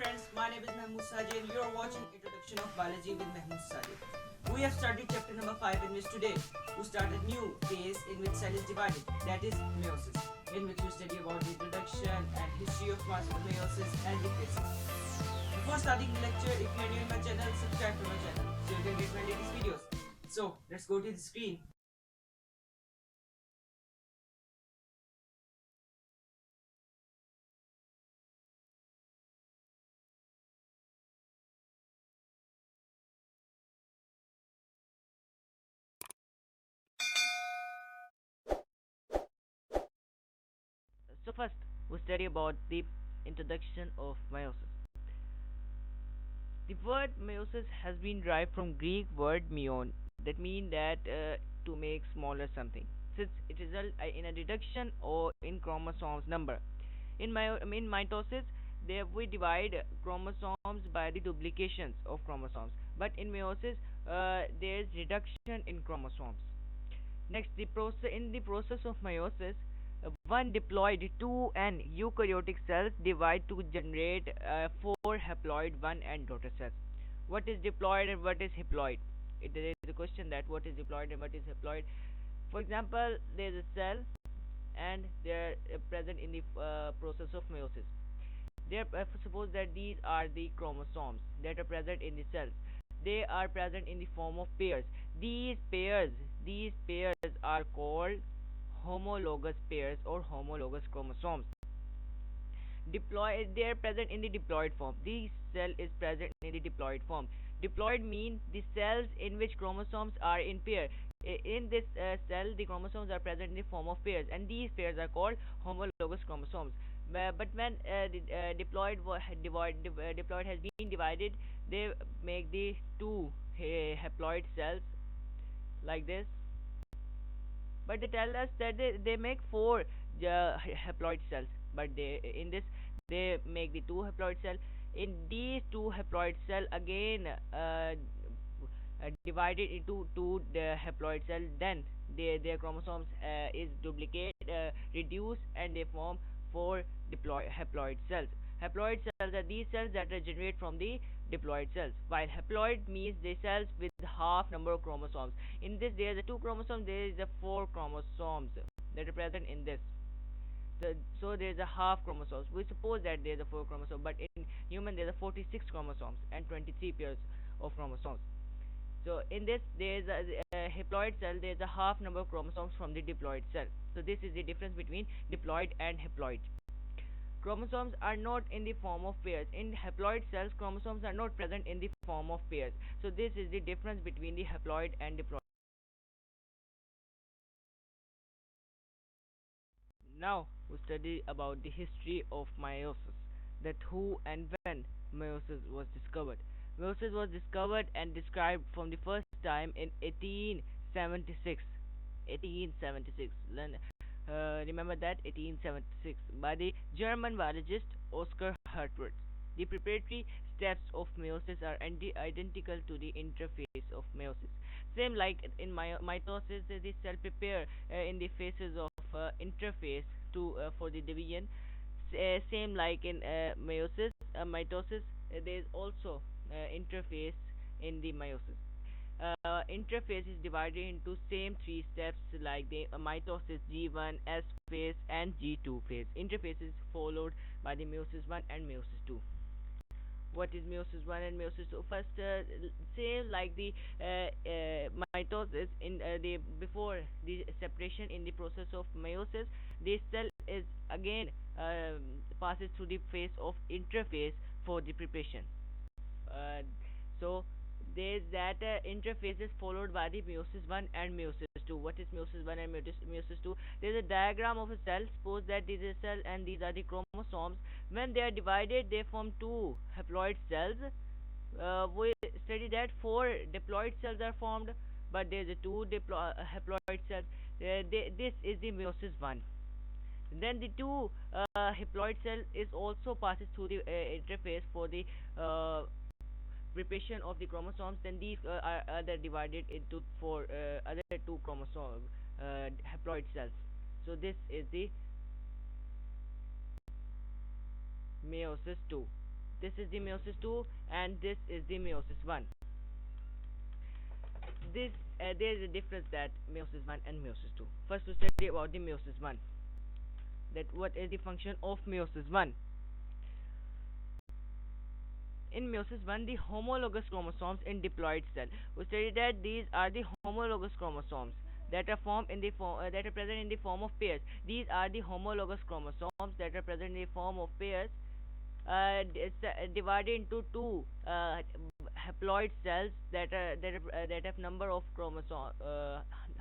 friends, my name is Mahmood Sajid and you are watching Introduction of Biology with Mahmood Sajid. We have started chapter number 5 in which today we start a new phase in which cell is divided, that is meiosis, in which we study about the introduction and history of meiosis and the phases. Before starting the lecture, if you are new in my channel, subscribe to my channel so you can get my latest videos. So let's go to the screen. So first, we study about the introduction of meiosis. The word meiosis has been derived from Greek word meon, that means that to make smaller something, since it results in a reduction or in chromosomes number. In mitosis, there we divide chromosomes by the duplications of chromosomes, but in meiosis, there is reduction in chromosomes. Next, in the process of meiosis, one diploid 2n eukaryotic cells divide to generate four haploid 1n daughter cells. What is diploid and what is haploid? There is a question that what is diploid and what is haploid. For example, there is a cell and they are present in the process of meiosis. Suppose that these are the chromosomes that are present in the cells. They are present in the form of pairs. These pairs, these pairs are called homologous pairs or homologous chromosomes. Diploid, they are present in the diploid form. This cell is present in the diploid form. Diploid means the cells in which chromosomes are in pair. In this cell, the chromosomes are present in the form of pairs, and these pairs are called homologous chromosomes. But when diploid has been divided, they make the two haploid cells like this. But they tell us that they make four haploid cells, but they in this they make the two haploid cell. In these two haploid cell again divided into two haploid cell, then their chromosomes is duplicate reduced and they form four haploid cells. Haploid cells are these cells that are generated from the diploid cells, while haploid means the cells with half number of chromosomes. In this, there is a two chromosomes, there is a four chromosomes that are present in this. So there is a half chromosomes. We suppose that there is a four chromosome, but in human there is a 46 chromosomes and 23 pairs of chromosomes. So in this, there is a haploid cell. There is a half number of chromosomes from the diploid cell. So this is the difference between diploid and haploid. Chromosomes are not in the form of pairs. In haploid cells, chromosomes are not present in the form of pairs. So this is the difference between the haploid and diploid. Now we study about the history of meiosis, that who and when meiosis was discovered. Meiosis was discovered and described from the first time in 1876. 1876. Remember that 1876 by the German biologist Oscar Hartwig. The preparatory steps of meiosis are identical to the interphase of meiosis. Same like in mitosis, the cell prepare in the phases of interphase to for the division. Same like in mitosis, there is also interphase in the meiosis. Interphase is divided into same three steps like the mitosis G1, S phase, and G2 phase. Interphase is followed by the meiosis 1 and meiosis 2. What is meiosis 1 and meiosis 2? First, same like the mitosis in the before the separation in the process of meiosis, the cell is again passes through the phase of interphase for the preparation. Uh, so there's that interphase is followed by the meiosis 1 and meiosis 2. What is meiosis 1 and meiosis 2? There's a diagram of a cell. Suppose that this is a cell and these are the chromosomes. When they are divided, they form two haploid cells. We study that four diploid cells are formed, but there's a two haploid cells. This is the meiosis 1. Then the two haploid cell is also passes through the interface for the uh, preparation of the chromosomes. Then these are other divided into four other two chromosome haploid cells. So this is the meiosis 2. This is the meiosis 2, and this is the meiosis 1. This There is a difference that meiosis 1 and meiosis 2. First, we study about the meiosis 1. That what is the function of meiosis 1? In meiosis 1, the homologous chromosomes in diploid cell. We studied that these are the homologous chromosomes that are that are present in the form of pairs. These are the homologous chromosomes that are present in the form of pairs, divided into two haploid cells that have number of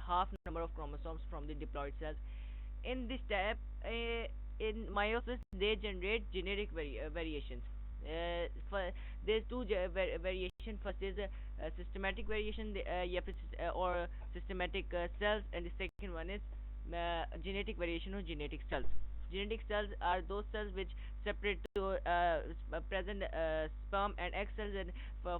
half number of chromosomes from the diploid cells. In this step, in meiosis, they generate genetic variations. For there's two variation. First is a systematic variation, or systematic cells, and the second one is genetic variation or genetic cells. Genetic cells are those cells which separate to present sperm and egg cells and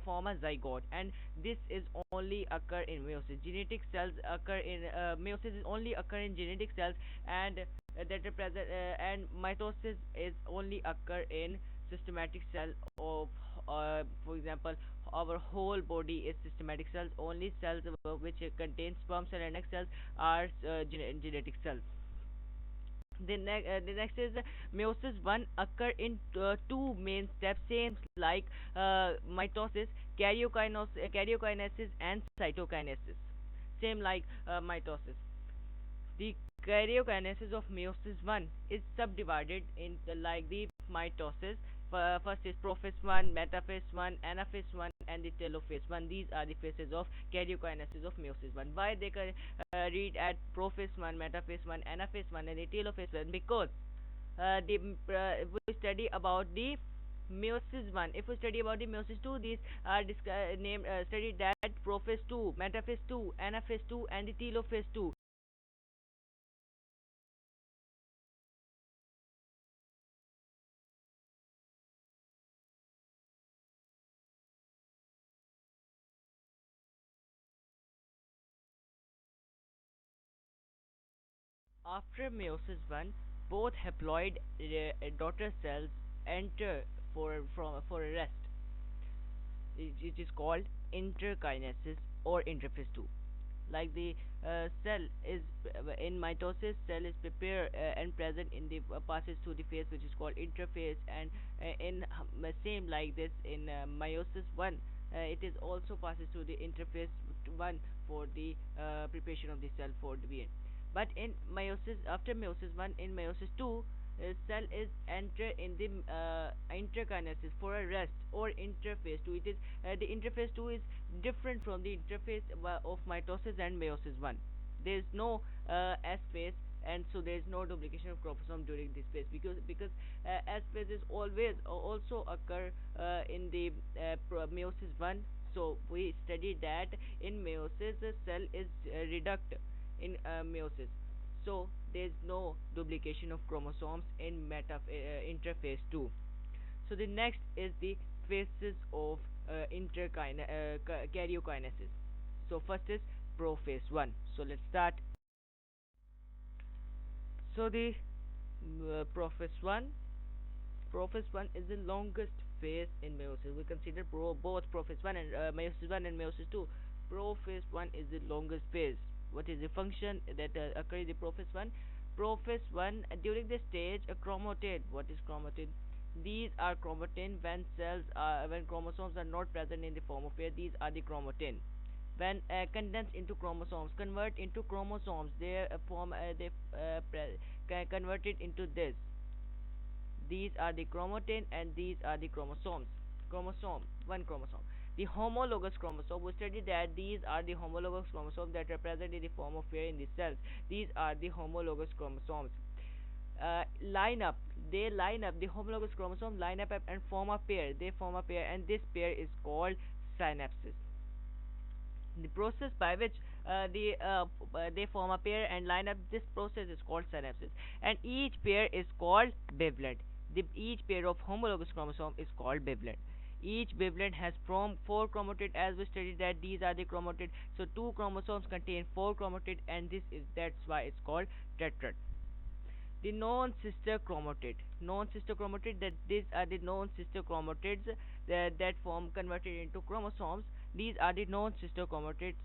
form a zygote, and this is only occur in meiosis. Genetic cells occur in meiosis is only occur in genetic cells, and that are present and mitosis is only occur in systematic cell of, for example, our whole body is systematic cells. Only cells which contain sperm cell and egg cells are genetic cells. The next is meiosis 1 occur in two main steps, same like mitosis, karyokinesis and cytokinesis. Same like mitosis. The karyokinesis of meiosis 1 is subdivided into like the mitosis. First is prophase 1, metaphase 1, anaphase 1, and the telophase 1. These are the phases of karyokinesis of meiosis 1. Why they can read at prophase 1, metaphase 1, anaphase 1, and the telophase 1? Because we study about the meiosis 1. If we study about the meiosis 2, these are named studied that prophase 2, metaphase 2, anaphase 2, and the telophase 2. After meiosis 1, both haploid daughter cells enter for a rest. It is called interkinesis or interphase 2. Like the cell is in mitosis, cell is prepared and present in the passes through the phase which is called interphase, and in same like this in meiosis 1, it is also passes through the interphase 1 for the preparation of the cell for the end. But in meiosis, after meiosis 1, in meiosis 2, cell is enter in the interkinesis for a rest or interphase 2. It is the interphase 2 is different from the interface of mitosis and meiosis 1. There is no S phase, and so there is no duplication of chromosome during this phase, because S phase is always also occur in the meiosis 1. So we studied that in meiosis the cell is reduced in meiosis, so there is no duplication of chromosomes in interphase 2. So the next is the phases of karyokinesis. So first is prophase 1. So let's start. So the prophase 1, prophase 1 is the longest phase in meiosis. We consider both prophase 1 and meiosis 1 and meiosis 2. Prophase 1 is the longest phase. What is the function that occurs in the prophase 1? Prophase 1, during this stage, a chromatid. What is chromatid? These are chromatin when chromosomes are not present in the form of pair. These are the chromatin. When condensed into chromosomes, convert into chromosomes, they converted into this. These are the chromatin and these are the chromosomes. One chromosome. The homologous chromosome, we studied that these are the homologous chromosomes that are present in the form of pair in the cells. These are the homologous chromosomes. Line up. They line up. The homologous chromosomes line up and form a pair. They form a pair, and this pair is called synapsis. The process by which they form a pair and line up, this process is called synapsis, and each pair is called bivalent. Each pair of homologous chromosome is called bivalent. Each bivalent has from 4 chromatid, as we studied that these are the chromatid. So 2 chromosomes contain 4 chromatid, and that's why it's called tetrad. The non-sister chromatid. Non-sister chromatid, that these are the non-sister chromatids that form converted into chromosomes. These are the non-sister chromatids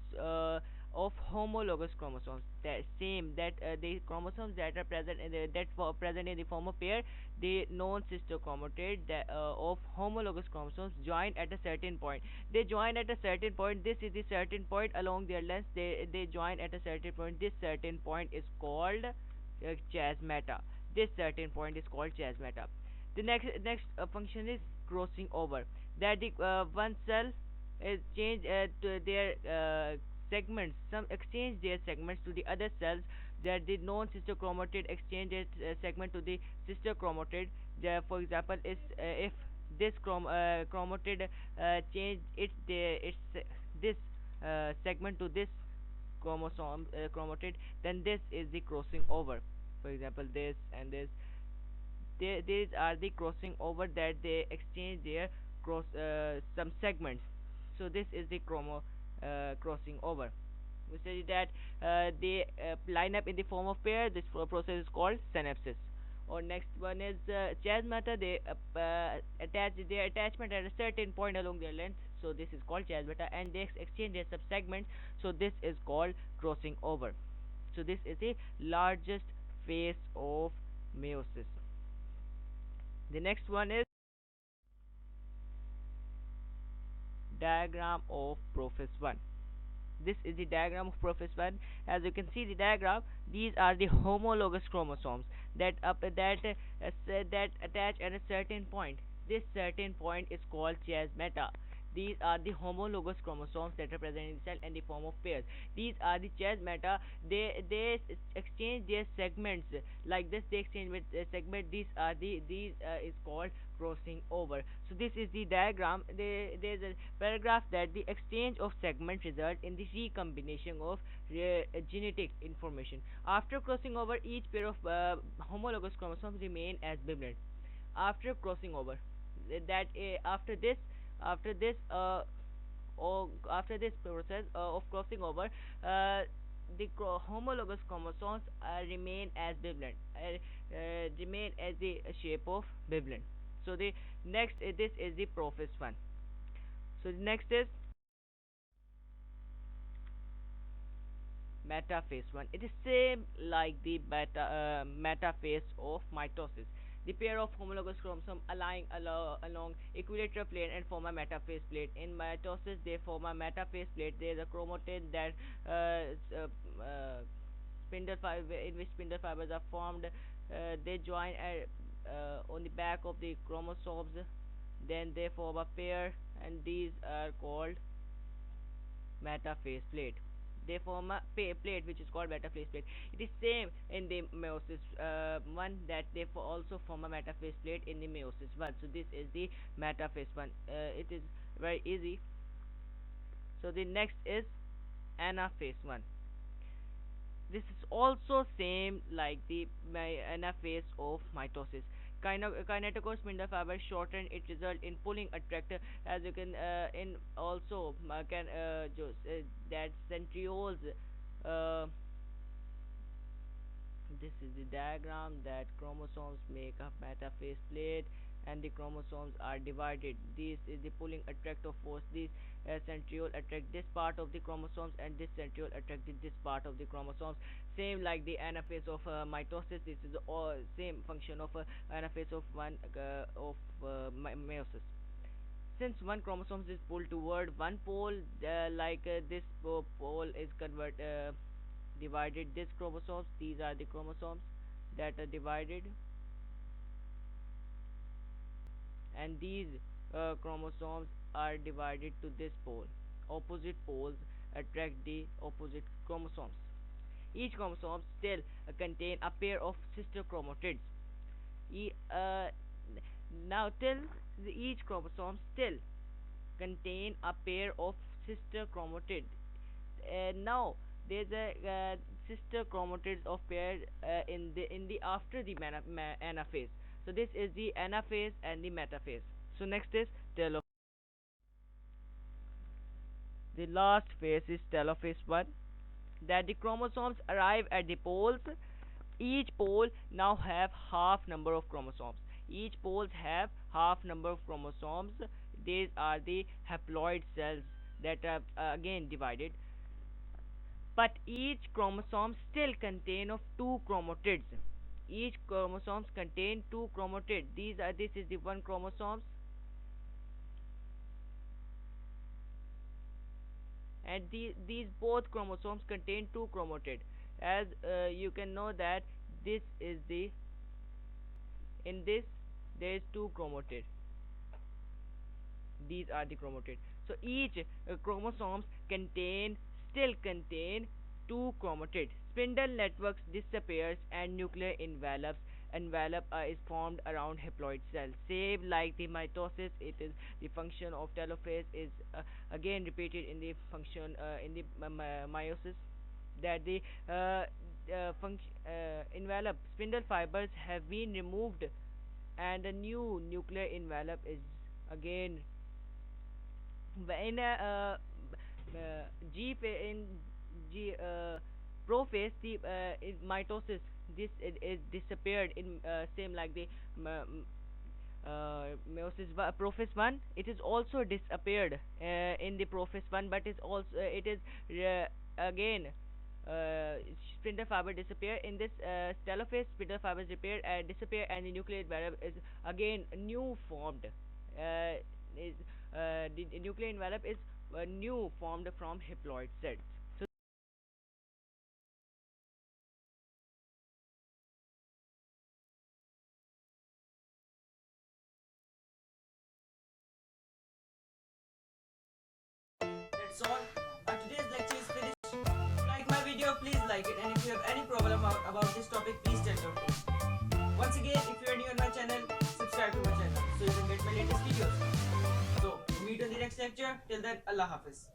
of homologous chromosomes. That same that the chromosomes that are present in present in the form of pair, the non-sister chromatid of homologous chromosomes join at a certain point. They join at a certain point. This is the certain point along their length. They join at a certain point. This certain point is called chasmata. This certain point is called chasmata. The next function is crossing over. That the one cell is change to their segments. Some exchange their segments to the other cells. That the non-sister chromatid exchange its segment to the sister chromatid. For example, is if this chromatid change its this segment to this chromosome chromatid, then this is the crossing over. For example, this and this, these are the crossing over, that they exchange their cross some segments. So this is the crossing over. We say that they line up in the form of pair. This process is called synapsis. Or next one is chasmata. They attach their attachment at a certain point along their length. So this is called chasmata, and they exchange their subsegments. So this is called crossing over. So this is the largest phase of meiosis. The next one is diagram of Prophase 1. This is the diagram of Prophase 1. As you can see the diagram, these are the homologous chromosomes that attach at a certain point. This certain point is called chiasmata. These are the homologous chromosomes that are present in the cell in the form of pairs. These are the chiasmata. They exchange their segments like this. They exchange with segment. These is called crossing over. So this is the diagram. There's a paragraph that the exchange of segments result in the recombination of genetic information. After crossing over, each pair of homologous chromosomes remain as bivalent. After crossing over, that after this or after this process of crossing over, the homologous chromosomes remain as bivalent, remain as the shape of bivalent. So the next this is the Prophase 1. So the next is metaphase 1. It is same like the metaphase of mitosis. The pair of homologous chromosomes align along equilateral plane and form a metaphase plate. In mitosis, they form a metaphase plate. There is a chromatin that spindle fiber in which spindle fibers are formed. They join on the back of the chromosomes. Then they form a pair, and these are called metaphase plate. They form a plate which is called metaphase plate. It is same in the meiosis one, that they also form a metaphase plate in the meiosis one. So this is the metaphase one. It is very easy. So the next is anaphase one. This is also same like the anaphase of mitosis. Kinetochore spindle fiber shorten, it result in pulling attractor, as you can in also can that centrioles. uh, this is the diagram that chromosomes make a metaphase plate, and the chromosomes are divided. This is the pulling attractor force. This centriole attract this part of the chromosomes, and this centriole attracted this part of the chromosomes. Same like the anaphase of mitosis. This is all same function of anaphase of one of meiosis. Since one chromosome is pulled toward one pole, this pole is divided. These chromosomes, these are the chromosomes that are divided, and these chromosomes are divided to this pole. Opposite poles attract the opposite chromosomes. Each chromosome still contain a pair of sister chromatids. E- uh, Now till each chromosome still contain a pair of sister chromatids. Now there's a sister chromatids of pair in the after the anaphase. So this is the anaphase and the metaphase. So next is telophase. The last phase is telophase 1, that the chromosomes arrive at the poles Each pole now have half number of chromosomes. Each poles have half number of chromosomes. These are the haploid cells that are again divided, but each chromosome still contain of two chromatids. Each chromosomes contain two chromatids. This is the one chromosomes, and these both chromosomes contain two chromatids. As you can know that this is the in this there is two chromatids. These are the chromatids. So each chromosomes contain two chromatids. Spindle networks disappears and nuclear envelope is formed around haploid cells. Same like the mitosis, it is the function of telophase is again repeated in the function in the meiosis, that the function envelope spindle fibers have been removed and a new nuclear envelope is again in G in G prophase the in mitosis. This is disappeared in same like the meiosis prophase 1. It is also disappeared in the prophase 1, but is also it is again uh, spindle fiber disappear in this telophase. Spindle fibers disappear and the nucleate envelope is again new formed. Is the nuclear envelope is new formed from haploid cells. So That's all. Today's lecture is finished. If you like my video, please like it. And if you have any problem about this topic, please tell your friends. Once again, if you are new on my channel, subscribe to my channel so you can get my latest videos. So, meet on the next lecture. Till then, Allah Hafiz.